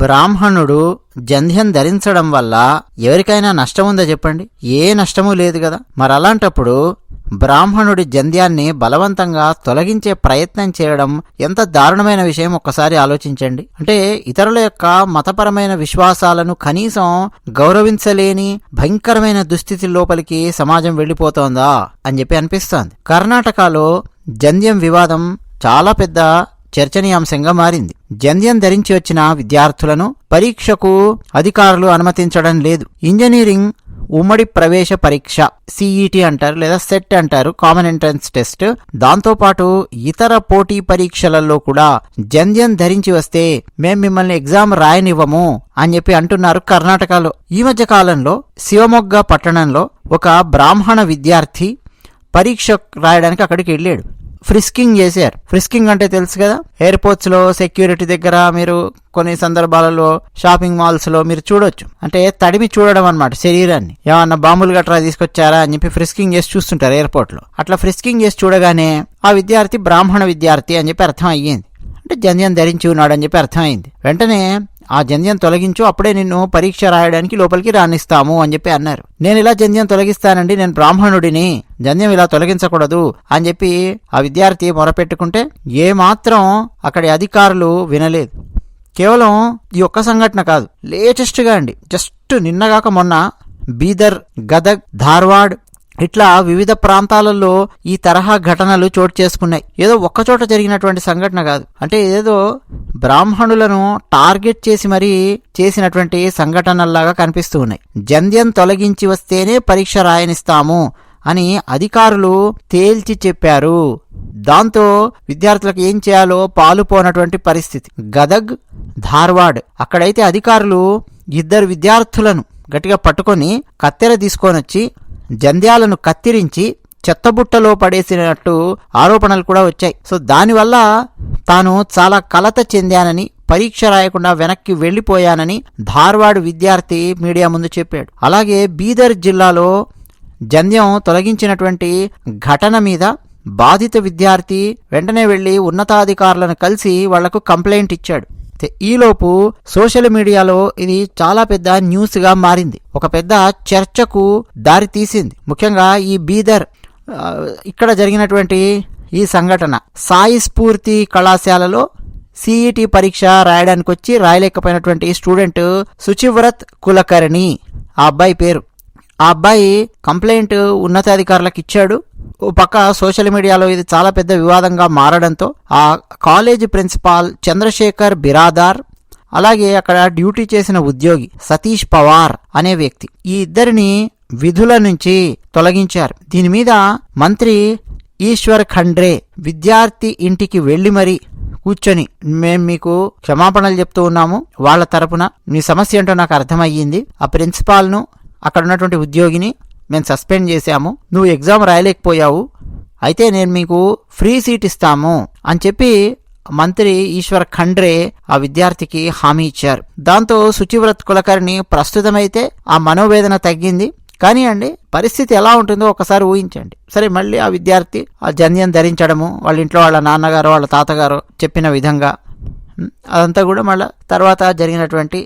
బ్రాహ్మణుడు జంధ్యం ధరించడం వల్ల ఎవరికైనా నష్టం ఉందా చెప్పండి? ఏ నష్టమూ లేదు కదా. మరి అలాంటప్పుడు బ్రాహ్మణుడి జంధ్యాన్ని బలవంతంగా తొలగించే ప్రయత్నం చేయడం ఎంత దారుణమైన విషయం ఒక్కసారి ఆలోచించండి. అంటే ఇతరుల యొక్క మతపరమైన విశ్వాసాలను కనీసం గౌరవించలేని భయంకరమైన దుస్థితి లోపలికి సమాజం వెళ్ళిపోతోందా అని చెప్పి అనిపిస్తోంది. కర్ణాటకలో జంధ్యం వివాదం చాలా పెద్ద చర్చనీయాంశంగా మారింది. జంధ్యం ధరించి వచ్చిన విద్యార్థులను పరీక్షకు అధికారులు అనుమతించడం లేదు. ఇంజనీరింగ్ ఉమ్మడి ప్రవేశ పరీక్ష సిఈటి అంటారు లేదా సెట్ అంటారు, కామన్ ఎంట్రన్స్ టెస్ట్, దాంతోపాటు ఇతర పోటీ పరీక్షలలో కూడా జంధ్యం ధరించి వస్తే మేం మిమ్మల్ని ఎగ్జామ్ రాయనివ్వము అని చెప్పి అంటున్నారు కర్ణాటకలో. ఈ మధ్య కాలంలో శివమొగ్గ పట్టణంలో ఒక బ్రాహ్మణ విద్యార్థి పరీక్ష రాయడానికి అక్కడికి వెళ్ళాడు. ఫ్రిస్కింగ్ చేశారు. ఫ్రిస్కింగ్ అంటే తెలుసు కదా, ఎయిర్పోర్ట్స్ లో సెక్యూరిటీ దగ్గర, మీరు కొన్ని సందర్భాలలో షాపింగ్ మాల్స్ లో మీరు చూడొచ్చు. అంటే తడిమి చూడడం అన్నమాట శరీరాన్ని. ఏమన్నా బాంబులు గట్రా తీసుకొచ్చారా అని చెప్పి ఫ్రిస్కింగ్ చేసి చూస్తుంటారు ఎయిర్పోర్ట్ లో. అట్లా ఫ్రిస్కింగ్ చేసి చూడగానే ఆ విద్యార్థి బ్రాహ్మణ విద్యార్థి అని చెప్పి అర్థం అయ్యింది. అంటే జంధ్యం ధరించి ఉన్నాడు అని చెప్పి అర్థమైంది. వెంటనే ఆ జంధ్యం తొలగించు, అప్పుడే నిన్ను పరీక్ష రాయడానికి లోపలికి రాణిస్తాము అని చెప్పి అన్నారు. నేను ఇలా జంధ్యం తొలగిస్తానండి, నేను బ్రాహ్మణుడిని, జంధ్యం ఇలా తొలగించకూడదు అని చెప్పి ఆ విద్యార్థి మొరపెట్టుకుంటే ఏమాత్రం అక్కడి అధికారులు వినలేదు. కేవలం ఈ ఒక్క సంఘటన కాదు, లేటెస్ట్ గా అండి, జస్ట్ నిన్నగాక మొన్న బీదర్, గదగ్, ధార్వాడ్ ఇట్లా వివిధ ప్రాంతాలలో ఈ తరహా ఘటనలు చోటు చేసుకున్నాయి. ఏదో ఒక్కచోట జరిగినటువంటి సంఘటన కాదు. అంటే ఏదో బ్రాహ్మణులను టార్గెట్ చేసి మరీ చేసినటువంటి సంఘటనల్లాగా కనిపిస్తూ ఉన్నాయి. జంధ్యం తొలగించి వస్తేనే పరీక్ష రాయనిస్తాము అని అధికారులు తేల్చి చెప్పారు. దాంతో విద్యార్థులకు ఏం చేయాలో పాలుపోనటువంటి పరిస్థితి. గదగ్, ధార్వాడ్ అక్కడైతే అధికారులు ఇద్దరు విద్యార్థులను గట్టిగా పట్టుకొని కత్తెర తీసుకొని వచ్చి జంధ్యాలను కత్తిరించి చెత్తబుట్టలో పడేసినట్టు ఆరోపణలు కూడా వచ్చాయి. సో దానివల్ల తాను చాలా కలత చెందానని, పరీక్ష రాయకుండా వెనక్కి వెళ్లిపోయానని ధార్వాడ్ విద్యార్థి మీడియా ముందు చెప్పాడు. అలాగే బీదర్ జిల్లాలో జంధ్యం తొలగించినటువంటి ఘటన మీద బాధిత విద్యార్థి వెంటనే వెళ్లి ఉన్నతాధికారులను కలిసి వాళ్లకు కంప్లైంట్ ఇచ్చాడు. ఈలోపు సోషల్ మీడియాలో ఇది చాలా పెద్ద న్యూస్ గా మారింది, ఒక పెద్ద చర్చకు దారి తీసింది. ముఖ్యంగా ఈ బీదర్ ఇక్కడ జరిగినటువంటి ఈ సంఘటన, సాయి స్ఫూర్తి కళాశాలలో సిఈటి పరీక్ష రాయడానికి వచ్చి రాయలేకపోయినటువంటి స్టూడెంట్ సుచివ్రత్ కులకర్ణి ఆ అబ్బాయి పేరు. ఆ అబ్బాయి కంప్లైంట్ ఉన్నతాధికారులకు ఇచ్చాడు. ఓ పక్క సోషల్ మీడియాలో ఇది చాలా పెద్ద వివాదంగా మారడంతో ఆ కాలేజీ ప్రిన్సిపాల్ చంద్రశేఖర్ బిరాదార్, అలాగే అక్కడ డ్యూటీ చేసిన ఉద్యోగి సతీష్ పవార్ అనే వ్యక్తి, ఈ ఇద్దరిని విధుల నుంచి తొలగించారు. దీని మీద మంత్రి ఈశ్వర్ ఖండ్రే విద్యార్థి ఇంటికి వెళ్లి మరీ కూర్చొని, మేం మీకు క్షమాపణలు చెప్తూ ఉన్నాము, వాళ్ల తరపున మీ సమస్య ఏంటో నాకు అర్థమయ్యింది, ఆ ప్రిన్సిపాల్ను అక్కడ ఉన్నటువంటి ఉద్యోగిని మేము సస్పెండ్ చేశాము, నువ్వు ఎగ్జామ్ రాయలేకపోయావు, అయితే నేను మీకు ఫ్రీ సీట్ ఇస్తాము అని చెప్పి మంత్రి ఈశ్వర్ ఖండ్రే ఆ విద్యార్థికి హామీ ఇచ్చారు. దాంతో సుచివ్రత్ కులకర్ణి ప్రస్తుతమైతే ఆ మనోవేదన తగ్గింది. కానీ అండి, పరిస్థితి ఎలా ఉంటుందో ఒకసారి ఊహించండి. సరే, మళ్ళీ ఆ విద్యార్థి ఆ జంధ్యం ధరించడము, వాళ్ళ ఇంట్లో వాళ్ళ నాన్నగారు వాళ్ళ తాతగారు చెప్పిన విధంగా, అదంతా కూడా మళ్ళీ తర్వాత జరిగినటువంటి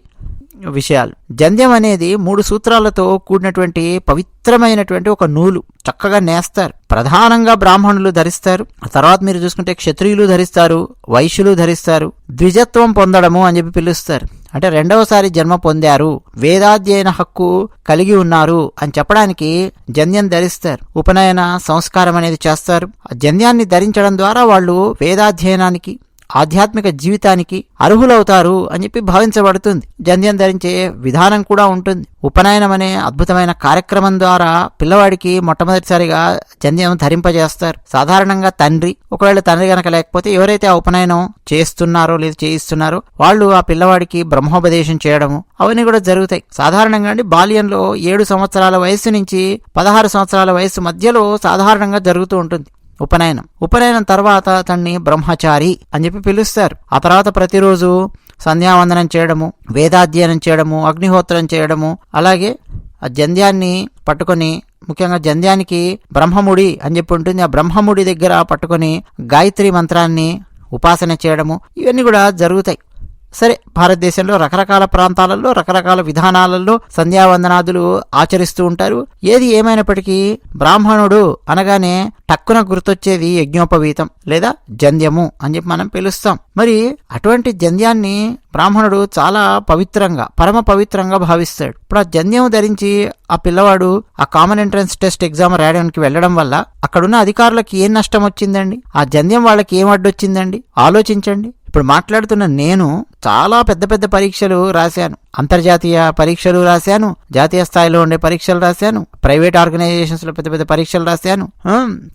విషయాలు. జంధ్యం అనేది 3 సూత్రాలతో కూడినటువంటి పవిత్రమైనటువంటి ఒక నూలు, చక్కగా నేస్తారు. ప్రధానంగా బ్రాహ్మణులు ధరిస్తారు. తర్వాత మీరు చూసుకుంటే క్షత్రియులు ధరిస్తారు, వైశ్యులు ధరిస్తారు. ద్విజత్వం పొందడము అని చెప్పి పిలుస్తారు. అంటే రెండవసారి జన్మ పొందారు, వేదాధ్యయన హక్కు కలిగి ఉన్నారు అని చెప్పడానికి జంధ్యం ధరిస్తారు. ఉపనయన సంస్కారం అనేది చేస్తారు. ఆ జంధ్యాన్ని ధరించడం ద్వారా వాళ్ళు వేదాధ్యయనానికి, ఆధ్యాత్మిక జీవితానికి అర్హులవుతారు అని చెప్పి భావించబడుతుంది. జంధ్యం ధరించే విధానం కూడా ఉంటుంది. ఉపనయనం అనే అద్భుతమైన కార్యక్రమం ద్వారా పిల్లవాడికి మొట్టమొదటిసారిగా జంధ్యం ధరింపజేస్తారు. సాధారణంగా తండ్రి, ఒకవేళ తండ్రి గనక లేకపోతే ఎవరైతే ఆ ఉపనయనం చేస్తున్నారో లేదా చేయిస్తున్నారో వాళ్ళు ఆ పిల్లవాడికి బ్రహ్మోపదేశం చేయడము అవన్నీ కూడా జరుగుతాయి. సాధారణంగా అండి, బాల్యంలో 7 సంవత్సరాల వయసు నుంచి 16 సంవత్సరాల వయసు మధ్యలో సాధారణంగా జరుగుతూ ఉంటుంది ఉపనయనం తర్వాత అతన్ని బ్రహ్మచారి అని చెప్పి పిలుస్తారు. ఆ తర్వాత ప్రతిరోజు సంధ్యావందనం చేయడము, వేదాధ్యయనం చేయడము, అగ్నిహోత్రం చేయడము, అలాగే ఆ జంధ్యాన్ని పట్టుకొని, ముఖ్యంగా జంధ్యానికి బ్రహ్మముడి అని చెప్పి ఉంటుంది, ఆ బ్రహ్మముడి దగ్గర పట్టుకొని గాయత్రి మంత్రాన్ని ఉపాసన చేయడము, ఇవన్నీ కూడా జరుగుతాయి. సరే, భారతదేశంలో రకరకాల ప్రాంతాలలో రకరకాల విధానాలలో సంధ్యావందనాదులు ఆచరిస్తూ ఉంటారు. ఏది ఏమైనప్పటికీ బ్రాహ్మణుడు అనగానే టక్కున గుర్తొచ్చేది యజ్ఞోపవీతం లేదా జంధ్యము అని చెప్పి మనం పిలుస్తాం. మరి అటువంటి జంధ్యాన్ని బ్రాహ్మణుడు చాలా పవిత్రంగా, పరమ పవిత్రంగా భావిస్తాడు. ఇప్పుడు ఆ జంధ్యం ధరించి ఆ పిల్లవాడు ఆ కామన్ ఎంట్రన్స్ టెస్ట్ ఎగ్జామ్ రాయడానికి వెళ్ళడం వల్ల అక్కడున్న అధికారులకు ఏం నష్టం వచ్చిందండి? ఆ జంధ్యం వాళ్ళకి ఏం అడ్డొచ్చిందండి? ఆలోచించండి. ఇప్పుడు మాట్లాడుతున్న నేను చాలా పెద్ద పెద్ద పరీక్షలు రాశాను, అంతర్జాతీయ పరీక్షలు రాశాను, జాతీయ స్థాయిలో ఉండే పరీక్షలు రాశాను, ప్రైవేట్ ఆర్గనైజేషన్స్ లో పెద్ద పెద్ద పరీక్షలు రాశాను,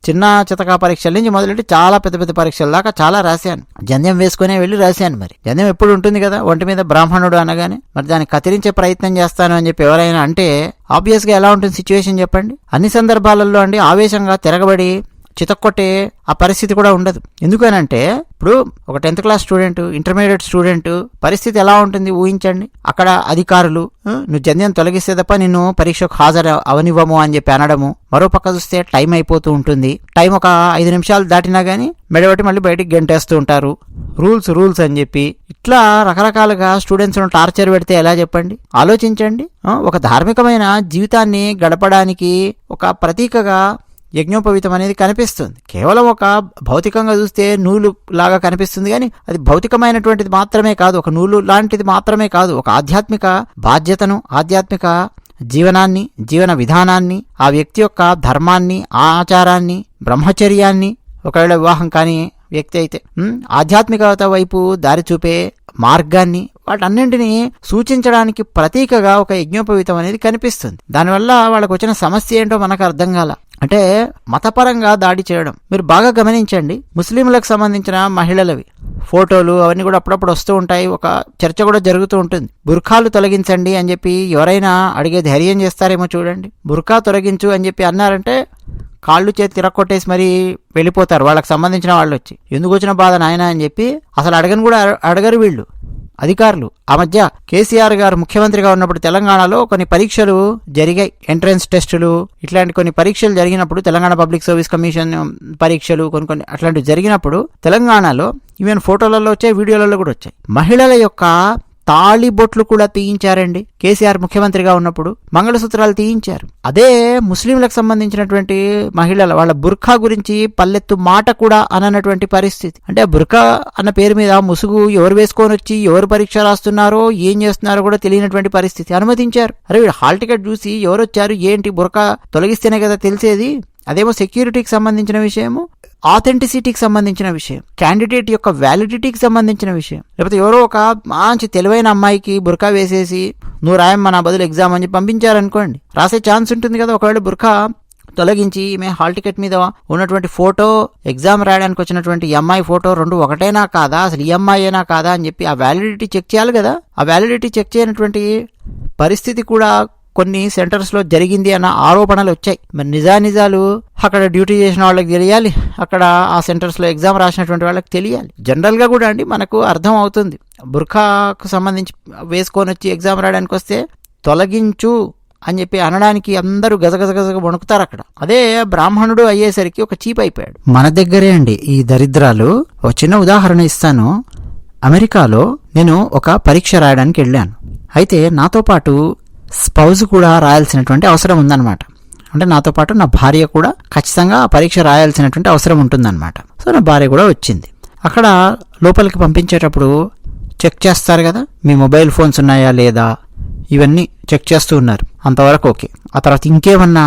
చిన్న చితకా పరీక్షల నుంచి మొదలెట్టి చాలా పెద్ద పెద్ద పరీక్షల దాకా చాలా రాశాను. జంధ్యం వేసుకునే వెళ్ళి రాశాను. మరి జంధ్యం ఎప్పుడు ఉంటుంది కదా ఒంటి మీద బ్రాహ్మణుడు అనగానే. మరి దాన్ని కత్తిరించే ప్రయత్నం చేస్తాను అని చెప్పి ఎవరైనా అంటే ఆబ్వియస్ గా ఎలా ఉంటుంది సిచ్యువేషన్ చెప్పండి? అన్ని సందర్భాలలో అండి ఆవేశంగా తిరగబడి చితక్కొట్టే ఆ పరిస్థితి కూడా ఉండదు. ఎందుకనంటే ఇప్పుడు ఒక 10th class student, intermediate student పరిస్థితి ఎలా ఉంటుంది ఊహించండి. అక్కడ అధికారులు నువ్వు జంధ్యం తొలగిస్తే తప్ప నిన్ను పరీక్షకు హాజరు అవనివ్వము అని చెప్పి అనడము. మరో పక్క చూస్తే టైం అయిపోతూ ఉంటుంది. టైం ఒక 5 నిమిషాలు దాటినా గానీ మెడబెట్టి మళ్ళీ బయటికి గెంటేస్తూ ఉంటారు. రూల్స్ అని చెప్పి ఇట్లా రకరకాలుగా స్టూడెంట్స్ టార్చర్ పెడితే ఎలా చెప్పండి? ఆలోచించండి. ఒక ధార్మికమైన జీవితాన్ని గడపడానికి ఒక ప్రతీకగా యజ్ఞోపవీతం అనేది కనిపిస్తుంది. కేవలం ఒక భౌతికంగా చూస్తే నూలు లాగా కనిపిస్తుంది కానీ అది భౌతికమైనటువంటిది మాత్రమే కాదు, ఒక నూలు లాంటిది మాత్రమే కాదు. ఒక ఆధ్యాత్మిక బాధ్యతను, ఆధ్యాత్మిక జీవనాన్ని, జీవన విధానాన్ని, ఆ వ్యక్తి యొక్క ధర్మాన్ని, ఆచారాన్ని, బ్రహ్మచర్యాన్ని, ఒకవేళ వివాహం కాని వ్యక్తి అయితే ఆధ్యాత్మికత వైపు దారి చూపే మార్గాన్ని, వాటన్నింటినీ సూచించడానికి ప్రతీకగా ఒక యజ్ఞోపవీతం అనేది కనిపిస్తుంది. దానివల్ల వాళ్ళకు వచ్చిన సమస్య ఏంటో మనకు అర్థం కాల. అంటే మతపరంగా దాడి చేయడం. మీరు బాగా గమనించండి, ముస్లింలకు సంబంధించిన మహిళలవి ఫోటోలు అవన్నీ కూడా అప్పుడప్పుడు వస్తూ ఉంటాయి. ఒక చర్చ కూడా జరుగుతూ ఉంటుంది. బుర్ఖాలు తొలగించండి అని చెప్పి ఎవరైనా అడిగే ధైర్యం చేస్తారేమో చూడండి. బుర్ఖా తొలగించు అని చెప్పి అన్నారంటే కాళ్ళు చేతి తిరక్కొట్టేసి మరీ వెళ్ళిపోతారు వాళ్ళకి సంబంధించిన వాళ్ళు వచ్చి. ఎందుకు వచ్చిన బాధ నాయన అని చెప్పి అసలు అడగరు వీళ్ళు అధికారులు. ఆ మధ్య కేసీఆర్ గారు ముఖ్యమంత్రిగా ఉన్నప్పుడు తెలంగాణలో కొన్ని పరీక్షలు జరిగాయి, ఎంట్రన్స్ టెస్టులు, ఇట్లాంటి కొన్ని పరీక్షలు జరిగినప్పుడు, తెలంగాణ పబ్లిక్ సర్వీస్ కమిషన్ పరీక్షలు కొన్ని అట్లాంటివి జరిగినప్పుడు తెలంగాణలో ఈవెన్ ఫోటోలలో వచ్చాయి, వీడియోలలో కూడా వచ్చాయి. మహిళల యొక్క తాళి బొట్లు కూడా తీయించారండి. కేసీఆర్ ముఖ్యమంత్రిగా ఉన్నప్పుడు మంగళసూత్రాలు తీయించారు. అదే ముస్లింలకు సంబంధించినటువంటి మహిళల వాళ్ళ బుర్ఖా గురించి పల్లెత్తు మాట కూడా అననటువంటి పరిస్థితి. అంటే బుర్ఖా అన్న పేరు మీద ముసుగు ఎవరు వేసుకొని వచ్చి ఎవరు పరీక్ష రాస్తున్నారో ఏం చేస్తున్నారో కూడా తెలియనటువంటి పరిస్థితి. అనుమతించారు. అరే వీడు హాల్ టికెట్ చూసి ఎవరు వచ్చారు ఏంటి, బుర్ఖా తొలగిస్తేనే కదా తెలిసేది. అదేమో సెక్యూరిటీకి సంబంధించిన విషయము, ఆథెంటిసిటీకి సంబంధించిన విషయం, క్యాండిడేట్ యొక్క వ్యాలిడిటీకి సంబంధించిన విషయం. లేకపోతే ఎవరో ఒక మంచి తెలివైన అమ్మాయికి బుర్ఖా వేసేసి నువ్వు రాయమ్మా నా బదులు ఎగ్జామ్ అని పంపించారనుకోండి, రాసే ఛాన్స్ ఉంటుంది కదా. ఒకవేళ బుర్ఖా తొలగించి ఈమె హాల్ టికెట్ మీద ఉన్నటువంటి ఫోటో, ఎగ్జామ్ రాయడానికి వచ్చినటువంటి ఈ అమ్మాయి ఫోటో రెండు ఒకటేనా కాదా, అసలు ఈ అమ్మాయినా కాదా అని చెప్పి ఆ వ్యాలిడిటీ చెక్ చేయాలి కదా. ఆ వ్యాలిడిటీ చెక్ చేయనటువంటి పరిస్థితి కూడా కొన్ని సెంటర్స్ లో జరిగింది అన్న ఆరోపణలు వచ్చాయి. మరి నిజాలు అక్కడ డ్యూటీ చేసిన వాళ్ళకి తెలియాలి, అక్కడ ఆ సెంటర్స్ లో ఎగ్జామ్ రాసినటువంటి వాళ్ళకి తెలియాలి. జనరల్ గా కూడా అండి మనకు అర్థం అవుతుంది. బుర్ఖాకు సంబంధించి వేసుకొని వచ్చి ఎగ్జామ్ రాయడానికి వస్తే తొలగించు అని చెప్పి అనడానికి అందరూ గజగజగజగ వణుకుతారు అక్కడ. అదే బ్రాహ్మణుడు అయ్యేసరికి ఒక చీప్ అయిపోయాడు. మన దగ్గరే అండి ఈ దరిద్రాలు. ఒక చిన్న ఉదాహరణ ఇస్తాను. అమెరికాలో నేను ఒక పరీక్ష రాయడానికి వెళ్ళాను. అయితే నాతో పాటు స్పౌజ్ కూడా రాయాల్సినటువంటి అవసరం ఉందన్నమాట. అంటే నాతో పాటు నా భార్య కూడా ఖచ్చితంగా ఆ పరీక్ష రాయాల్సినటువంటి అవసరం ఉంటుందన్నమాట. సో నా భార్య కూడా వచ్చింది. అక్కడ లోపలికి పంపించేటప్పుడు చెక్ చేస్తారు కదా, మీ మొబైల్ ఫోన్స్ ఉన్నాయా లేదా, ఇవన్నీ చెక్ చేస్తూ ఉన్నారు. అంతవరకు ఓకే. ఆ తర్వాత ఇంకేమన్నా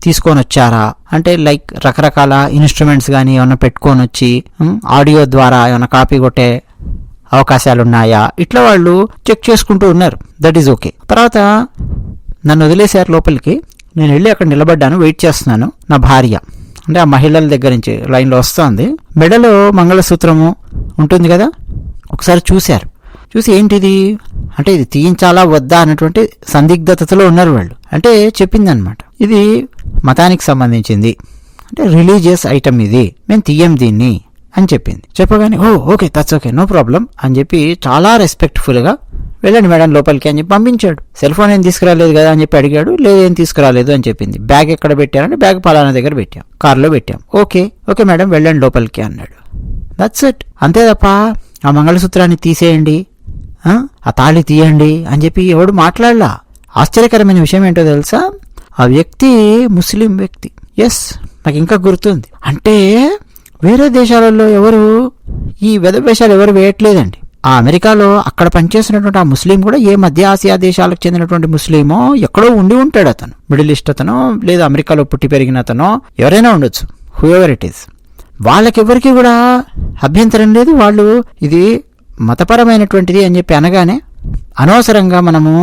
తీసుకొని వచ్చారా అంటే లైక్ రకరకాల ఇన్స్ట్రుమెంట్స్ కానీ ఏమన్నా పెట్టుకొని వచ్చి ఆడియో ద్వారా ఏమన్నా కాపీ కొట్టే అవకాశాలు ఉన్నాయా, ఇట్లా వాళ్ళు చెక్ చేసుకుంటూ ఉన్నారు. That is okay. తర్వాత నన్ను వదిలేశారు లోపలికి. నేను వెళ్ళి అక్కడ నిలబడ్డాను, వెయిట్ చేస్తున్నాను. నా భార్య అంటే ఆ మహిళల దగ్గర నుంచి లైన్లో వస్తుంది. మెడలో మంగళసూత్రము ఉంటుంది కదా, ఒకసారి చూశారు. చూసి ఏంటిది అంటే ఇది తీయించాలా వద్దా అన్నటువంటి సందిగ్ధతలో ఉన్నారు వాళ్ళు. అంటే చెప్పిందనమాట, ఇది మతానికి సంబంధించింది, అంటే రిలీజియస్ ఐటమ్, ఇది మేము తీయం దీన్ని అని చెప్పింది. చెప్పగానే okay that's okay no problem అని చెప్పి చాలా రెస్పెక్ట్ఫుల్గా వెళ్ళండి మేడం లోపలికి అని చెప్పి పంపించాడు. సెల్ ఫోన్ ఏం తీసుకురాలేదు కదా అని చెప్పి అడిగాడు. లేదేం తీసుకురాలేదు అని చెప్పింది. బ్యాగ్ ఎక్కడ పెట్టారంటే బ్యాగ్ పలానా దగ్గర పెట్టాం, కార్లో పెట్టాం. ఓకే మేడం వెళ్ళండి లోపలికి అన్నాడు. That's it. అంతే తప్ప ఆ మంగళసూత్రాన్ని తీసేయండి ఆ తాళి తీయండి అని చెప్పి ఎవడు మాట్లాడలా. ఆశ్చర్యకరమైన విషయం ఏంటో తెలుసా, ఆ వ్యక్తి ముస్లిం వ్యక్తి. ఎస్, నాకు ఇంకా గుర్తుంది. అంటే వేరే దేశాలలో ఎవరు ఈ వెధవేషాలు ఎవరు వేయట్లేదండి. ఆ అమెరికాలో అక్కడ పనిచేసినటువంటి ఆ ముస్లిం కూడా ఏ మధ్య ఆసియా దేశాలకు చెందినటువంటి ముస్లిమో ఎక్కడో ఉండి ఉంటాడు. అతను మిడిల్ ఈస్ట్ అతనో లేదా అమెరికాలో పుట్టి పెరిగిన అతనో ఎవరైనా ఉండొచ్చు, హూఎవర్ ఇట్ ఈస్. వాళ్ళకెవరికి కూడా అభ్యంతరం లేదు. వాళ్ళు ఇది మతపరమైనటువంటిది అని చెప్పి అనగానే అనవసరంగా మనము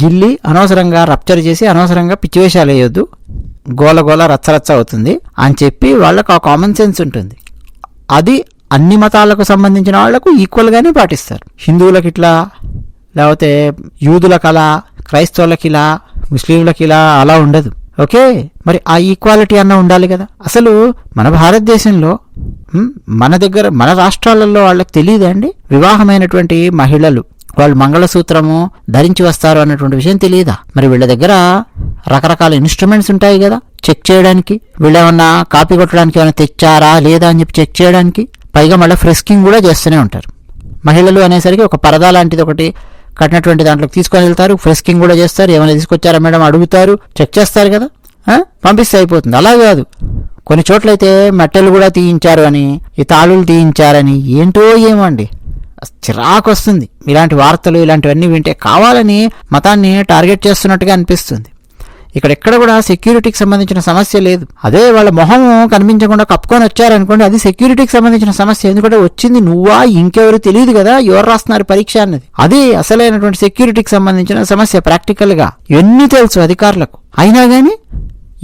గిల్లి అనవసరంగా రప్చర్ చేసి అనవసరంగా పిచ్చివేషాలు వేయొద్దు, గోల రచ్చరచ్చ అవుతుంది అని చెప్పి వాళ్ళకు ఆ కామన్ సెన్స్ ఉంటుంది. అది అన్ని మతాలకు సంబంధించిన వాళ్లకు ఈక్వల్గానే పాటిస్తారు. హిందువులకి ఇట్లా, లేకపోతే యూదులకు అలా, క్రైస్తవులకి ఇలా, ముస్లింలకి ఇలా అలా ఉండదు. ఓకే, మరి ఆ ఈక్వాలిటీ అన్న ఉండాలి కదా. అసలు మన భారతదేశంలో మన దగ్గర మన రాష్ట్రాలలో వాళ్ళకి తెలియదండి, వివాహమైనటువంటి మహిళలు వాళ్ళు మంగళసూత్రము ధరించి వస్తారు అన్నటువంటి విషయం తెలియదా? మరి వీళ్ళ దగ్గర రకరకాల ఇన్స్ట్రుమెంట్స్ ఉంటాయి కదా చెక్ చేయడానికి. వీళ్ళేమన్నా కాపీ కొట్టడానికి ఏమైనా తెచ్చారా లేదా అని చెప్పి చెక్ చేయడానికి. పైగా మళ్ళీ ఫ్రెస్కింగ్ కూడా చేస్తూనే ఉంటారు. మహిళలు అనేసరికి ఒక పరదా లాంటిది ఒకటి కట్టినటువంటి దాంట్లోకి తీసుకొని వెళ్తారు, ఫ్రెస్కింగ్ కూడా చేస్తారు. ఏమైనా తీసుకొచ్చారా మేడం అడుగుతారు, చెక్ చేస్తారు కదా, పంపిస్తే అయిపోతుంది. అలా కాదు, కొన్ని చోట్లయితే మెట్టెలు కూడా తీయించారు అని, ఈ తాళులు తీయించారని, ఏంటో ఏమండి చిరాకు వస్తుంది. ఇలాంటి వార్తలు ఇలాంటివన్నీ వింటే కావాలని మతాన్ని టార్గెట్ చేస్తున్నట్టుగా అనిపిస్తుంది. ఇక్కడెక్కడ కూడా సెక్యూరిటీకి సంబంధించిన సమస్య లేదు. అదే వాళ్ళ మొహం కనిపించకుండా కప్పుకొని వచ్చారనుకోండి, అది సెక్యూరిటీకి సంబంధించిన సమస్య. ఎందుకంటే వచ్చింది నువ్వా ఇంకెవరు తెలియదు కదా, ఎవరు రాస్తున్నారు పరీక్ష అన్నది. అది అసలైనటువంటి సెక్యూరిటీకి సంబంధించిన సమస్య. ప్రాక్టికల్ గా ఎన్ని తెలుసు అధికారులకు, అయినా గానీ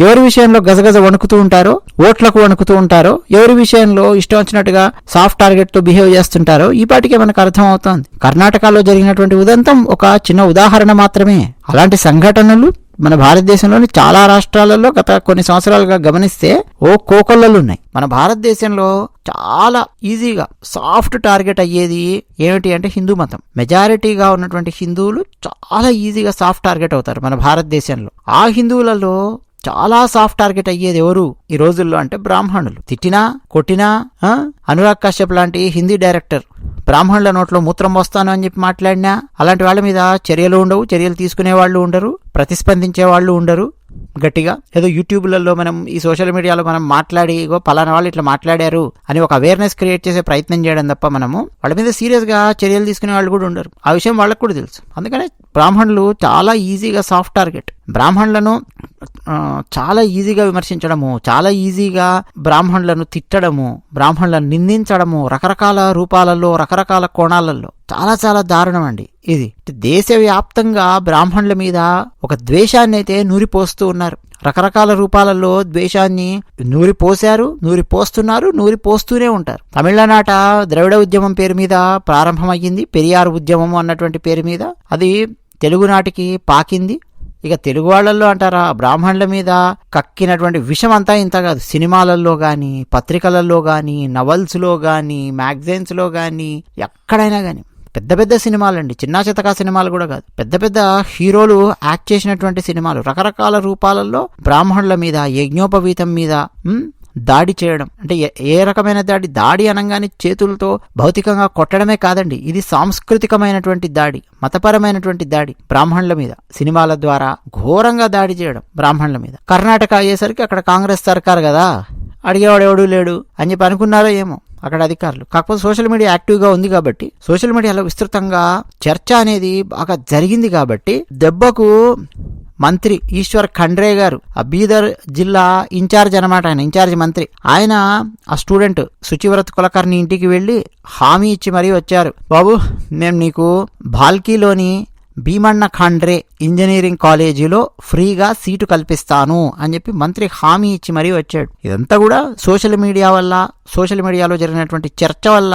ఎవరి విషయంలో గజగజ వణుకుతూ ఉంటారో, ఓట్లకు వణుకుతూ ఉంటారో, ఎవరి విషయంలో ఇష్టం వచ్చినట్టుగా సాఫ్ట్ టార్గెట్ తో బిహేవ్ చేస్తుంటారో ఈ పాటికే మనకు అర్థం అవుతోంది. కర్ణాటకలో జరిగినటువంటి ఉదంతం ఒక చిన్న ఉదాహరణ మాత్రమే. అలాంటి సంఘటనలు మన భారతదేశంలోని చాలా రాష్ట్రాలలో గత కొన్ని సంవత్సరాలుగా గమనిస్తే కోకొల్లలు ఉన్నాయి. మన భారతదేశంలో చాలా ఈజీగా సాఫ్ట్ టార్గెట్ అయ్యేది ఏమిటి అంటే హిందూ మతం. మెజారిటీగా ఉన్నటువంటి హిందువులు చాలా ఈజీగా సాఫ్ట్ టార్గెట్ అవుతారు మన భారతదేశంలో. ఆ హిందువులలో చాలా సాఫ్ట్ టార్గెట్ అయ్యేది ఎవరు ఈ రోజుల్లో అంటే బ్రాహ్మణులు. తిట్టినా కొట్టినా, అనురాగ్ కశ్యప్ లాంటి హిందీ డైరెక్టర్ బ్రాహ్మణుల నోట్లో మూత్రం వస్తాను అని చెప్పి మాట్లాడినా అలాంటి వాళ్ళ మీద చర్యలు ఉండవు, చర్యలు తీసుకునే వాళ్ళు ఉండరు, ప్రతిస్పందించే వాళ్ళు ఉండరు. గట్టిగా ఏదో యూట్యూబ్లలో మనం ఈ సోషల్ మీడియాలో మనం మాట్లాడి ఇగో పలానా వాళ్ళు ఇట్లా మాట్లాడారు అని ఒక అవేర్నెస్ క్రియేట్ చేసే ప్రయత్నం చేయడం తప్ప మనము వాళ్ళ మీద సీరియస్ గా చర్యలు తీసుకునే వాళ్ళు కూడా ఉండరు. ఆ విషయం వాళ్ళకు కూడా తెలుసు. అందుకనే బ్రాహ్మణులు చాలా ఈజీగా సాఫ్ట్ టార్గెట్. బ్రాహ్మణులను చాలా ఈజీగా విమర్శించడము, చాలా ఈజీగా బ్రాహ్మణులను తిట్టడము, బ్రాహ్మణులను నిందించడము రకరకాల రూపాలలో, రకరకాల కోణాలలో చాలా చాలా దారుణం అండి ఇది. దేశవ్యాప్తంగా బ్రాహ్మణుల మీద ఒక ద్వేషాన్ని అయితే నూరిపోస్తూ ఉన్నారు. రకరకాల రూపాలలో ద్వేషాన్ని నూరిపోశారు, నూరిపోస్తున్నారు, నూరిపోస్తూనే ఉంటారు. తమిళనాట ద్రవిడ ఉద్యమం పేరు మీద ప్రారంభమయ్యింది, పెరియార్ ఉద్యమం అన్నటువంటి పేరు మీద. అది తెలుగునాటికి పాకింది. ఇక తెలుగు వాళ్ళల్లో అంటారా బ్రాహ్మణుల మీద కక్కినటువంటి విషం అంతా ఇంత కాదు. సినిమాలలో కానీ, పత్రికలలో కానీ, నవల్స్లో కానీ, మ్యాగజైన్స్లో కానీ, ఎక్కడైనా కానీ పెద్ద పెద్ద సినిమాలండి, చిన్నా చితకా సినిమాలు కూడా కాదు, పెద్ద పెద్ద హీరోలు యాక్ట్ చేసినటువంటి సినిమాలు రకరకాల రూపాలలో బ్రాహ్మణుల మీద, యజ్ఞోపవీతం మీద దాడి చేయడం. అంటే ఏ రకమైన దాడి అనగానే చేతులతో భౌతికంగా కొట్టడమే కాదండి, ఇది సాంస్కృతికమైనటువంటి దాడి, మతపరమైనటువంటి దాడి బ్రాహ్మణుల మీద. సినిమాల ద్వారా ఘోరంగా దాడి చేయడం బ్రాహ్మణుల మీద. కర్ణాటక అయ్యేసరికి అక్కడ కాంగ్రెస్ సర్కార్ కదా, అడిగేవాడు ఎవడూ లేడు అని చెప్పి అనుకున్నారో ఏమో అక్కడ అధికారులు. కాకపోతే సోషల్ మీడియా యాక్టివ్గా ఉంది కాబట్టి, సోషల్ మీడియాలో విస్తృతంగా చర్చ అనేది బాగా జరిగింది కాబట్టి దెబ్బకు మంత్రి ఈశ్వర్ ఖండ్రే గారు, ఆ బీదర్ జిల్లా ఇన్ఛార్జ్ అనమాట, ఆయన ఇన్ఛార్జ్ మంత్రి, ఆయన ఆ స్టూడెంట్ శుచివ్రత్ కులకర్ణి ఇంటికి వెళ్ళి హామీ ఇచ్చి మరీ వచ్చారు, బాబు మేము నీకు భాల్కీలోని భీమಣ್ణ ఖండ్రే ఇంజనీరింగ్ కాలేజీలో ఫ్రీగా సీటు కల్పిస్తాను అని చెప్పి మంత్రి హామీ ఇచ్చి మరీ వచ్చాడు. ఇదంతా కూడా సోషల్ మీడియా వల్ల, సోషల్ మీడియాలో జరిగినటువంటి చర్చ వల్ల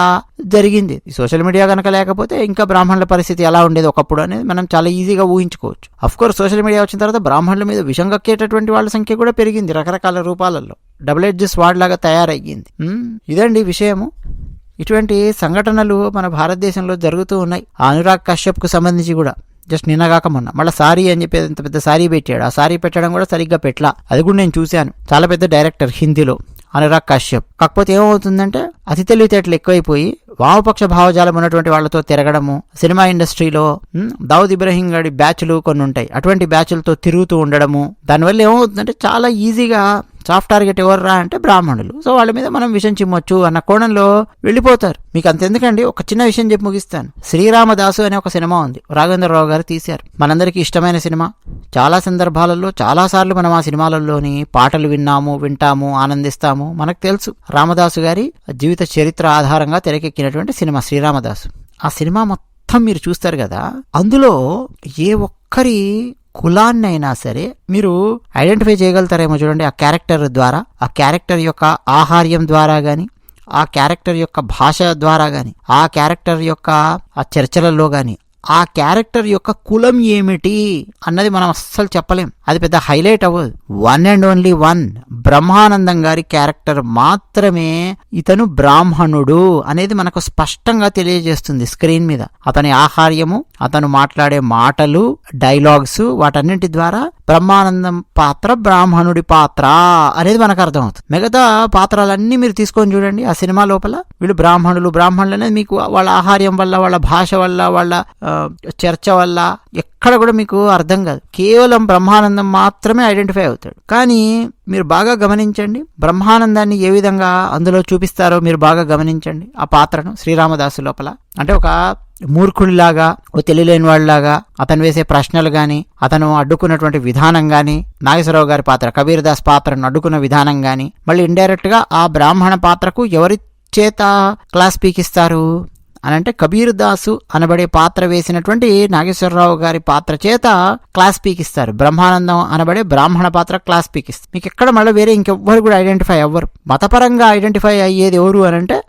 జరిగింది. సోషల్ మీడియా కనుక లేకపోతే ఇంకా బ్రాహ్మణుల పరిస్థితి ఎలా ఉండేది ఒకప్పుడు అనేది మనం చాలా ఈజీగా ఊహించుకోవచ్చు. అఫ్కోర్స్ సోషల్ మీడియా వచ్చిన తర్వాత బ్రాహ్మణుల మీద విషం కక్కేటటువంటి వాళ్ళ సంఖ్య కూడా పెరిగింది రకరకాల రూపాలలో, డబుల్ ఎడ్జ్ స్వాడ్ లాగా తయారయ్యింది. ఇదండి విషయము. ఇటువంటి సంఘటనలు మన భారతదేశంలో జరుగుతూ ఉన్నాయి. ఆ అనురాగ్ కశ్యప్కు సంబంధించి కూడా జస్ట్ నిన్నగాక మొన్న మళ్ళీ సారీ అని చెప్పి ఎంత పెద్ద సారీ పెట్టాడు. ఆ సారీ పెట్టడం కూడా సరిగ్గా పెట్టలా, అది కూడా నేను చూశాను. చాలా పెద్ద డైరెక్టర్ హిందీలో అనురాగ్ కశ్యప్. కాకపోతే ఏమవుతుందంటే అతి తెలివితేటలు ఎక్కువైపోయి వామపక్ష భావజాలం ఉన్నటువంటి వాళ్ళతో తిరగడము, సినిమా ఇండస్ట్రీలో దావుద్ ఇబ్రహీం గారి బ్యాచ్లు కొన్ని ఉంటాయి, అటువంటి బ్యాచ్లతో తిరుగుతూ ఉండడము. దానివల్ల ఏమవుతుందంటే చాలా ఈజీగా సాఫ్ట్ టార్గెట్ ఎవర్రా అంటే బ్రాహ్మణులు. సో వాళ్ళ మీద మనం విషం చిమ్మొచ్చు అన్న కోణంలో వెళ్ళిపోతారు. మీకు అంతెందుకండి, ఒక చిన్న విషయం చెప్పి ముగిస్తాను. శ్రీరామదాసు అనే ఒక సినిమా ఉంది, రాఘవేంద్రరావు గారు తీశారు. మనందరికీ ఇష్టమైన సినిమా. చాలా సందర్భాలలో చాలాసార్లు మనం ఆ సినిమాలలోని పాటలు వింటాము, ఆనందిస్తాము. మనకు తెలుసు రామదాసు గారి జీవిత చరిత్ర ఆధారంగా తెరకెక్కినటువంటి సినిమా శ్రీరామదాసు. ఆ సినిమా మొత్తం మీరు చూస్తారు కదా, అందులో ఏ ఒక్కరి కులాన్ని అయినా సరే మీరు ఐడెంటిఫై చేయగలుగుతారేమో చూడండి. ఆ క్యారెక్టర్ ద్వారా, ఆ క్యారెక్టర్ యొక్క ఆహార్యం ద్వారా గాని, ఆ క్యారెక్టర్ యొక్క భాష ద్వారా గాని, ఆ క్యారెక్టర్ యొక్క ఆ చర్చలలో గాని, ఆ క్యారెక్టర్ యొక్క కులం ఏమిటి అన్నది మనం అస్సలు చెప్పలేం. అది పెద్ద హైలైట్ అవ్వదు. One and only one Brahmanandam గారి క్యారెక్టర్ మాత్రమే ఇతను బ్రాహ్మణుడు అనేది మనకు స్పష్టంగా తెలియజేస్తుంది స్క్రీన్ మీద. అతని ఆహార్యము, అతను మాట్లాడే మాటలు, డైలాగ్స్, వాటన్నింటి ద్వారా బ్రహ్మానందం పాత్ర బ్రాహ్మణుడి పాత్ర అనేది మనకు అర్థమవుతుంది. మిగతా పాత్రలన్నీ మీరు తీసుకొని చూడండి ఆ సినిమా లోపల, వీళ్ళు బ్రాహ్మణులు అనేది మీకు వాళ్ళ ఆహార్యం వల్ల, వాళ్ళ భాష వల్ల, వాళ్ళ చర్చ వల్ల ఎక్కడ కూడా మీకు అర్థం కాదు. కేవలం బ్రహ్మానందం మాత్రమే ఐడెంటిఫై అవుతాడు. కానీ మీరు బాగా గమనించండి, బ్రహ్మానందాన్ని ఏ విధంగా అందులో చూపిస్తారో మీరు బాగా గమనించండి. ఆ పాత్రను శ్రీరామదాసు లోపల అంటే ఒక మూర్ఖుడిలాగా, ఓ తెలియలేని వాళ్ళలాగా అతను వేసే ప్రశ్నలు గాని, అతను అడ్డుకున్నటువంటి విధానం గాని, నాగేశ్వరరావు గారి పాత్ర కబీర్ దాస్ పాత్రను అడ్డుకున్న విధానం గాని, మళ్ళీ ఇండైరెక్ట్ గా ఆ బ్రాహ్మణ పాత్రకు ఎవరి చేత క్లాస్ పీకిస్తారు అనంటే కబీర్ దాసు అనబడే పాత్ర వేసినటువంటి నాగేశ్వరరావు గారి పాత్ర చేత క్లాస్ పీకిస్తారు. బ్రహ్మానందం అనబడే బ్రాహ్మణ పాత్ర క్లాస్ పీకిస్తారు. మీకు ఎక్కడ మళ్ళీ వేరే ఇంకెవ్వరు కూడా ఐడెంటిఫై అవ్వరు. మతపరంగా ఐడెంటిఫై అయ్యేది ఎవరు అనంటే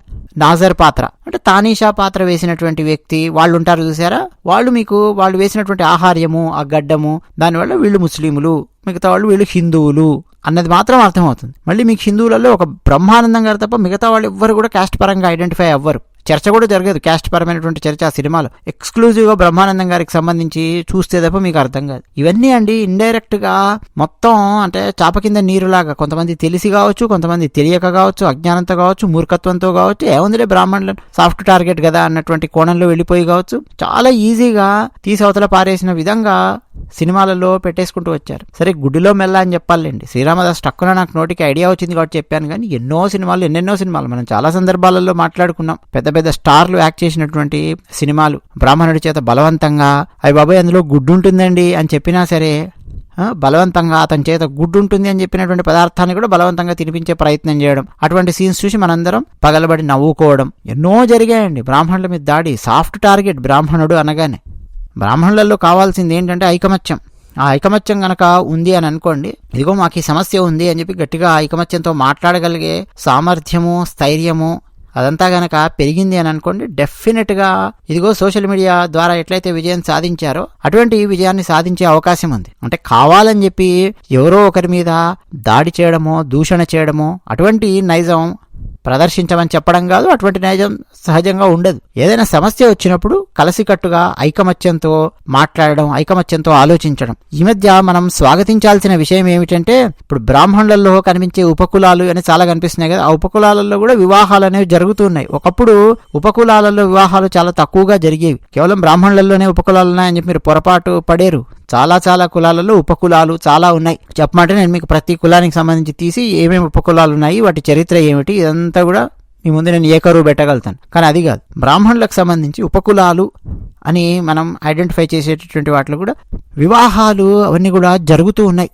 నాజర్ పాత్ర, అంటే తానీషా పాత్ర వేసినటువంటి వ్యక్తి వాళ్ళు ఉంటారు చూసారా, వాళ్ళు వేసినటువంటి ఆహార్యము, ఆ గడ్డము, దానివల్ల వీళ్ళు ముస్లింలు, మిగతా వాళ్ళు వీళ్ళు హిందువులు అన్నది మాత్రం అర్థమవుతుంది. మళ్ళీ మీకు హిందువులలో ఒక బ్రహ్మానందం గారు తప్ప మిగతా వాళ్ళు ఎవ్వరు కూడా కాస్ట్ పరంగా ఐడెంటిఫై అవ్వరు. చర్చ కూడా జరగదు, క్యాస్ట్ పరమైనటువంటి చర్చ ఆ సినిమాలో. ఎక్స్క్లూజివ్ గా బ్రహ్మానందం గారికి సంబంధించి చూస్తే తప్ప మీకు అర్థం కాదు. ఇవన్నీ అండి ఇండైరెక్ట్ గా మొత్తం అంటే చాప కింద నీరులాగా, కొంతమంది తెలిసి కావచ్చు, కొంతమంది తెలియక కావచ్చు, అజ్ఞానంతో కావచ్చు, మూర్ఖత్వంతో కావచ్చు, ఏముందిలే బ్రాహ్మణులు సాఫ్ట్ టార్గెట్ కదా అన్నటువంటి కోణంలో వెళ్ళిపోయి కావచ్చు, చాలా ఈజీగా తీసవతల పారేసిన విధంగా సినిమాలలో పెట్టేసుకుంటూ వచ్చారు. సరే గుడ్డిలో మెల్ల అని చెప్పాలండి. శ్రీరామదాస్ టక్కున నాకు నోటికి ఐడియా వచ్చింది కాబట్టి చెప్పాను. కానీ ఎన్నెన్నో సినిమాలు మనం చాలా సందర్భాలలో మాట్లాడుకున్నాం. పెద్ద పెద్ద స్టార్లు యాక్ట్ చేసినటువంటి సినిమాలు బ్రాహ్మణుడి చేత బలవంతంగా, అయ్యి బాబాయ్ అందులో గుడ్డు ఉంటుందండి అని చెప్పినా సరే బలవంతంగా అతని చేత గుడ్డు ఉంటుంది అని చెప్పినటువంటి పదార్థాన్ని కూడా బలవంతంగా తినిపించే ప్రయత్నం చేయడం, అటువంటి సీన్స్ చూసి మనందరం పగలబడి నవ్వుకోవడం ఎన్నో జరిగాయండి. బ్రాహ్మణుల మీద దాడి, సాఫ్ట్ టార్గెట్ బ్రాహ్మణుడు అనగానే. బ్రాహ్మణులలో కావాల్సింది ఏంటంటే ఐకమత్యం. ఆ ఐకమత్యం గనక ఉంది అని అనుకోండి, ఇదిగో మాకు ఈ సమస్య ఉంది అని చెప్పి గట్టిగా ఐకమత్యంతో మాట్లాడగలిగే సామర్థ్యము, స్థైర్యము అదంతా గనక పెరిగింది అని అనుకోండి, డెఫినెట్గా ఇదిగో సోషల్ మీడియా ద్వారా ఎట్లయితే విజయం సాధించారో అటువంటి విజయాన్ని సాధించే అవకాశం ఉంది. అంటే కావాలని చెప్పి ఎవరో ఒకరి మీద దాడి చేయడమో, దూషణ చేయడమో అటువంటి నైజం ప్రదర్శించమని చెప్పడం కాదు, అటువంటి నైజం సహజంగా ఉండదు. ఏదైనా సమస్య వచ్చినప్పుడు కలిసికట్టుగా ఐకమత్యంతో మాట్లాడడం, ఐకమత్యంతో ఆలోచించడం. ఈ మధ్య మనం స్వాగతించాల్సిన విషయం ఏమిటంటే, ఇప్పుడు బ్రాహ్మణులలో కనిపించే ఉపకులాలు అని చాలా కనిపిస్తున్నాయి కదా, ఆ ఉపకులాలలో కూడా వివాహాలు అనేవి జరుగుతున్నాయి. ఒకప్పుడు ఉపకులాలలో వివాహాలు చాలా తక్కువగా జరిగేవి, కేవలం బ్రాహ్మణులలోనే ఉపకులాలు ఉన్నాయని చెప్పి మీరు పొరపాటు పడేరు. చాలా కులాలలో ఉపకులాలు చాలా ఉన్నాయి. చెప్పమంటే నేను మీకు ప్రతి కులానికి సంబంధించి తీసి ఏమేమి ఉపకులాలు ఉన్నాయి, వాటి చరిత్ర ఏమిటి, ఇదంతా కూడా మీ ముందు నేను ఏకరువు పెట్టగలుగుతాను. కానీ అది కాదు, బ్రాహ్మణులకు సంబంధించి ఉపకులాలు అని మనం ఐడెంటిఫై చేసేటటువంటి వాటిలో కూడా వివాహాలు అవన్నీ కూడా జరుగుతూ ఉన్నాయి.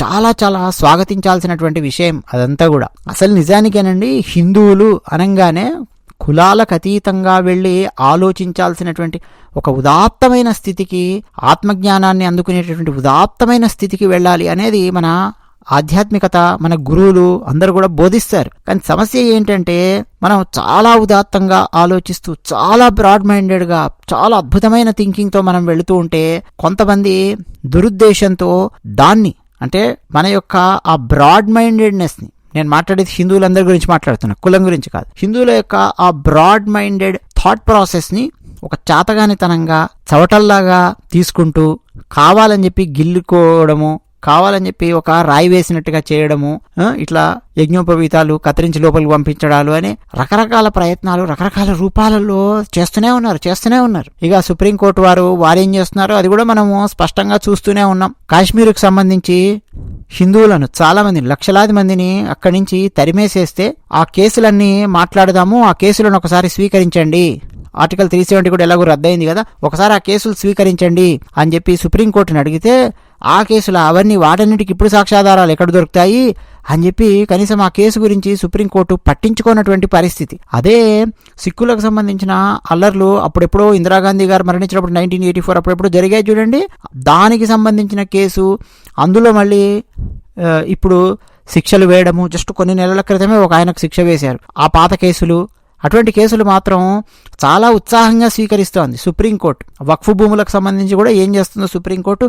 చాలా స్వాగతించాల్సినటువంటి విషయం అదంతా కూడా. అసలు నిజానికేనండి హిందువులు అనగానే కులాలకు అతీతంగా వెళ్ళి ఆలోచించాల్సినటువంటి ఒక ఉదాత్తమైన స్థితికి, ఆత్మజ్ఞానాన్ని అందుకునేటటువంటి ఉదాత్తమైన స్థితికి వెళ్ళాలి అనేది మన ఆధ్యాత్మికత, మన గురువులు అందరూ కూడా బోధిస్తారు. కానీ సమస్య ఏంటంటే మనం చాలా ఉదాత్తంగా ఆలోచిస్తూ, చాలా బ్రాడ్ మైండెడ్గా, చాలా అద్భుతమైన థింకింగ్తో మనం వెళుతూ ఉంటే కొంతమంది దురుద్దేశంతో దాన్ని, అంటే మన యొక్క ఆ బ్రాడ్ మైండెడ్నెస్ని, నేను మాట్లాడేది హిందువులందరి గురించి మాట్లాడుతున్నా, కులం గురించి కాదు, హిందువుల యొక్క ఆ బ్రాడ్ మైండెడ్ థాట్ ప్రాసెస్ని ఒక చాతగానితనంగా చవటల్లాగా తీసుకుంటూ కావాలని చెప్పి గిల్లుకోవడము, కావాలని చెప్పి ఒక రాయి వేసినట్టుగా చేయడము, ఇట్లా యజ్ఞోపవీతాలు కత్తిరించి లోపలికి పంపించడాలు అనే రకరకాల ప్రయత్నాలు రకరకాల రూపాలలో చేస్తూనే ఉన్నారు. ఇక సుప్రీంకోర్టు వారేం చేస్తున్నారో అది కూడా మనము స్పష్టంగా చూస్తూనే ఉన్నాం. కాశ్మీర్కు సంబంధించి హిందువులను చాలా మందిని, లక్షలాది మందిని అక్కడి నుంచి తరిమేసేస్తే ఆ కేసులన్నీ మాట్లాడదాము, ఆ కేసులను ఒకసారి స్వీకరించండి, ఆర్టికల్ 370 కూడా ఎలాగో రద్దయింది కదా, ఒకసారి ఆ కేసులు స్వీకరించండి అని చెప్పి సుప్రీంకోర్టుని అడిగితే ఆ కేసులు అవన్నీ వాటన్నిటికి ఇప్పుడు సాక్ష్యాధారాలు ఎక్కడ దొరుకుతాయి అని చెప్పి కనీసం ఆ కేసు గురించి సుప్రీంకోర్టు పట్టించుకున్నటువంటి పరిస్థితి. అదే సిక్కులకు సంబంధించిన అల్లర్లు అప్పుడెప్పుడో ఇందిరాగాంధీ గారు మరణించినప్పుడు 1984 అప్పుడెప్పుడు జరిగాయి చూడండి, దానికి సంబంధించిన కేసు, అందులో మళ్ళీ ఇప్పుడు శిక్షలు వేయడము, జస్ట్ కొన్ని నెలల క్రితమే ఒక ఆయనకు శిక్ష వేశారు. ఆ పాత కేసులు, అటువంటి కేసులు మాత్రం చాలా ఉత్సాహంగా స్వీకరిస్తోంది సుప్రీంకోర్టు. వక్ఫ్ భూములకు సంబంధించి కూడా ఏం చేస్తుందో సుప్రీంకోర్టు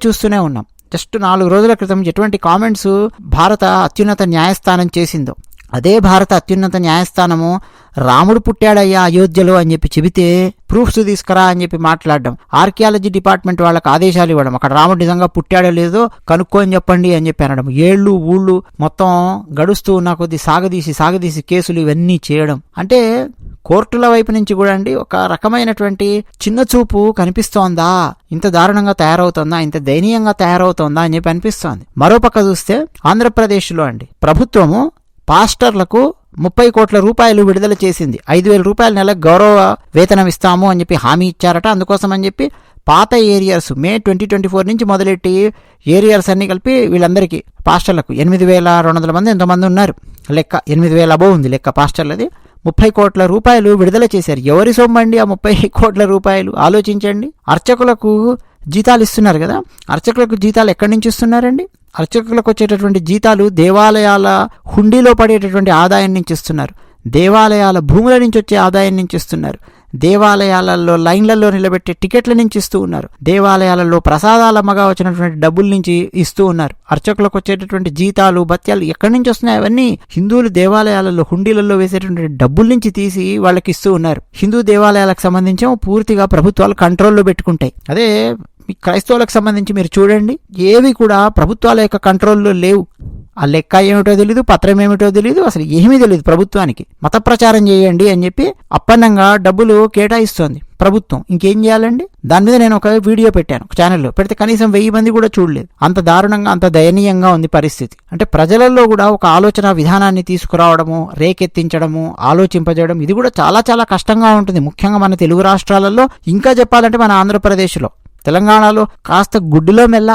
చూస్తూనే ఉన్నాం. జస్ట్ 4 రోజుల క్రితం ఎటువంటి కామెంట్స్ భారత అత్యున్నత న్యాయస్థానం చేసిందో, అదే భారత అత్యున్నత న్యాయస్థానము రాముడు పుట్టాడయ్యా అయోధ్యలో అని చెప్పి చెబితే ప్రూఫ్స్ తీసుకురా అని చెప్పి మాట్లాడడం, ఆర్కియాలజీ డిపార్ట్మెంట్ వాళ్ళకి ఆదేశాలు ఇవ్వడం, అక్కడ రాముడు నిజంగా పుట్టాడో లేదో కనుక్కొని చెప్పండి అని చెప్పి అనడం, ఏళ్ళు ఊళ్ళు మొత్తం గడుస్తూ ఉన్న కొద్ది సాగదీసి కేసులు ఇవన్నీ చేయడం. అంటే కోర్టుల వైపు నుంచి కూడా అండి ఒక రకమైనటువంటి చిన్న చూపు కనిపిస్తోందా, ఇంత దారుణంగా తయారవుతోందా, ఇంత దయనీయంగా తయారవుతోందా అని చెప్పి అనిపిస్తోంది. మరోపక్క చూస్తే ఆంధ్రప్రదేశ్లో అండి ప్రభుత్వము పాస్టర్లకు 30 కోట్ల రూపాయలు విడుదల చేసింది. 5,000 రూపాయల నెలకు గౌరవ వేతనం ఇస్తాము అని చెప్పి హామీ ఇచ్చారట. అందుకోసం అని చెప్పి పాత ఏరియర్స్ మే 2024 నుంచి మొదలెట్టి ఏరియర్స్ అన్ని కలిపి వీళ్ళందరికీ పాస్టర్లకు 8,200 మంది ఎంతమంది ఉన్నారు లెక్క, 8,000 అబోవ్ ఉంది లెక్క పాస్టర్లది. 30 కోట్ల రూపాయలు విడుదల చేశారు. ఎవరి సొమ్మండి ఆ 30 కోట్ల రూపాయలు? ఆలోచించండి. అర్చకులకు జీతాలు ఇస్తున్నారు కదా, అర్చకులకు జీతాలు ఎక్కడి నుంచి ఇస్తున్నారండి? అర్చకులకు వచ్చేటటువంటి జీతాలు దేవాలయాల హుండీలో పడేటటువంటి ఆదాయం నుంచి ఇస్తున్నారు, దేవాలయాల భూముల నుంచి వచ్చే ఆదాయం నుంచి ఇస్తున్నారు, దేవాలయాలలో లైన్లలో నిలబెట్టే టికెట్ల నుంచి ఇస్తూ ఉన్నారు, దేవాలయాలలో ప్రసాదాలమ్మగా వచ్చినటువంటి డబ్బుల నుంచి ఇస్తూ ఉన్నారు. అర్చకులకు వచ్చేటటువంటి జీతాలు భత్యాలు ఎక్కడి నుంచి వస్తున్నాయి? అవన్నీ హిందువులు దేవాలయాలలో హుండీలలో వేసేటటువంటి డబ్బుల నుంచి తీసి వాళ్ళకి ఇస్తూ ఉన్నారు. హిందూ దేవాలయాలకు సంబంధించి పూర్తిగా ప్రభుత్వాలు కంట్రోల్లో పెట్టుకుంటాయి. అదే క్రైస్తవులకు సంబంధించి మీరు చూడండి, ఏవి కూడా ప్రభుత్వాల యొక్క కంట్రోల్లో లేవు. ఆ లెక్క ఏమిటో తెలీదు, పత్రం ఏమిటో తెలీదు, అసలు ఏమీ తెలియదు ప్రభుత్వానికి. మత ప్రచారం చేయండి అని చెప్పి అప్పన్నంగా డబ్బులు కేటాయిస్తోంది ప్రభుత్వం. ఇంకేం చేయాలండి? దాని మీద నేను ఒక వీడియో పెట్టాను ఛానల్లో, పెడితే కనీసం 1000 మంది కూడా చూడలేదు. అంత దారుణంగా, అంత దయనీయంగా ఉంది పరిస్థితి. అంటే ప్రజలలో కూడా ఒక ఆలోచన విధానాన్ని తీసుకురావడము, రేకెత్తించడము, ఆలోచింపజేయడం, ఇది కూడా చాలా చాలా కష్టంగా ఉంటుంది. ముఖ్యంగా మన తెలుగు రాష్ట్రాలలో, ఇంకా చెప్పాలంటే మన ఆంధ్రప్రదేశ్లో, తెలంగాణలో కాస్త గుడ్డిలో మెల్ల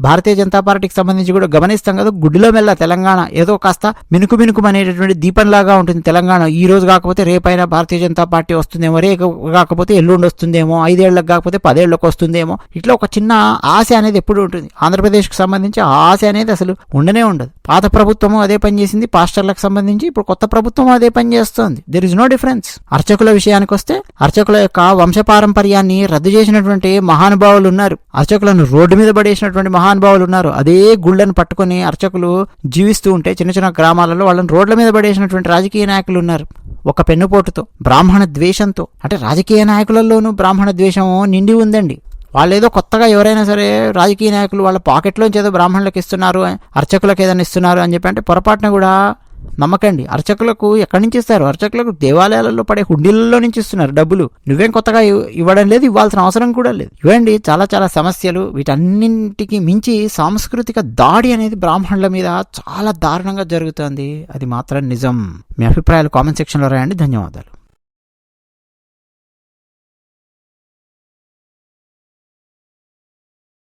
భారతీయ జనతా పార్టీకి సంబంధించి కూడా గమనిస్తాం కదా, గుడ్డిలో మెల్ల తెలంగాణ ఏదో కాస్త మినుకు అనేటటువంటి దీపంలాగా ఉంటుంది తెలంగాణ. ఈ రోజు కాకపోతే రేపైనా భారతీయ జనతా పార్టీ వస్తుందేమో, రేపు కాకపోతే ఎల్లుండి వస్తుందేమో, 5 ఏళ్లకు కాకపోతే 10 ఏళ్లకు వస్తుందేమో, ఇట్లా ఒక చిన్న ఆశ అనేది ఎప్పుడు ఉంటుంది. ఆంధ్రప్రదేశ్కి సంబంధించి ఆ ఆశ అనేది అసలు ఉండనే ఉండదు. పాత ప్రభుత్వము అదే పని చేసింది పాస్టర్లకు సంబంధించి, ఇప్పుడు కొత్త ప్రభుత్వం అదే పని చేస్తోంది. There is no difference. అర్చకుల విషయానికి వస్తే, అర్చకుల యొక్క వంశపారంపర్యాన్ని రద్దు చేసినటువంటి మహానుభావులు ఉన్నారు, అర్చకులను రోడ్డు మీద పడేసినటువంటి మహానుభావులు ఉన్నారు. అదే గుళ్ళను పట్టుకుని అర్చకులు జీవిస్తూ ఉంటే చిన్న చిన్న గ్రామాలలో వాళ్ళని రోడ్ల మీద పడేసినటువంటి రాజకీయ నాయకులు ఉన్నారు. ఒక పెన్నుపోటుతో, బ్రాహ్మణ ద్వేషంతో. అంటే రాజకీయ నాయకులలోనూ బ్రాహ్మణ ద్వేషం నిండి ఉందండి. వాళ్ళేదో కొత్తగా ఎవరైనా సరే రాజకీయ నాయకులు వాళ్ళ పాకెట్లోంచి ఏదో బ్రాహ్మణులకు ఇస్తున్నారు, అర్చకులకు ఏదైనా ఇస్తున్నారు అని చెప్పి అంటే పొరపాటున కూడా నమ్మకండి. అర్చకులకు ఎక్కడి నుంచి ఇస్తారు? అర్చకులకు దేవాలయాలలో పడే హుండీలలో నుంచి ఇస్తున్నారు డబ్బులు. నువ్వేం కొత్తగా ఇవ్వడం లేదు, ఇవ్వాల్సిన అవసరం కూడా లేదు. ఇవ్వండి. చాలా చాలా సమస్యలు. వీటన్నింటికి మించి సాంస్కృతిక దాడి అనేది బ్రాహ్మణుల మీద చాలా దారుణంగా జరుగుతుంది. అది మాత్రం నిజం. మీ అభిప్రాయాలు కామెంట్ సెక్షన్లో రాయండి. ధన్యవాదాలు.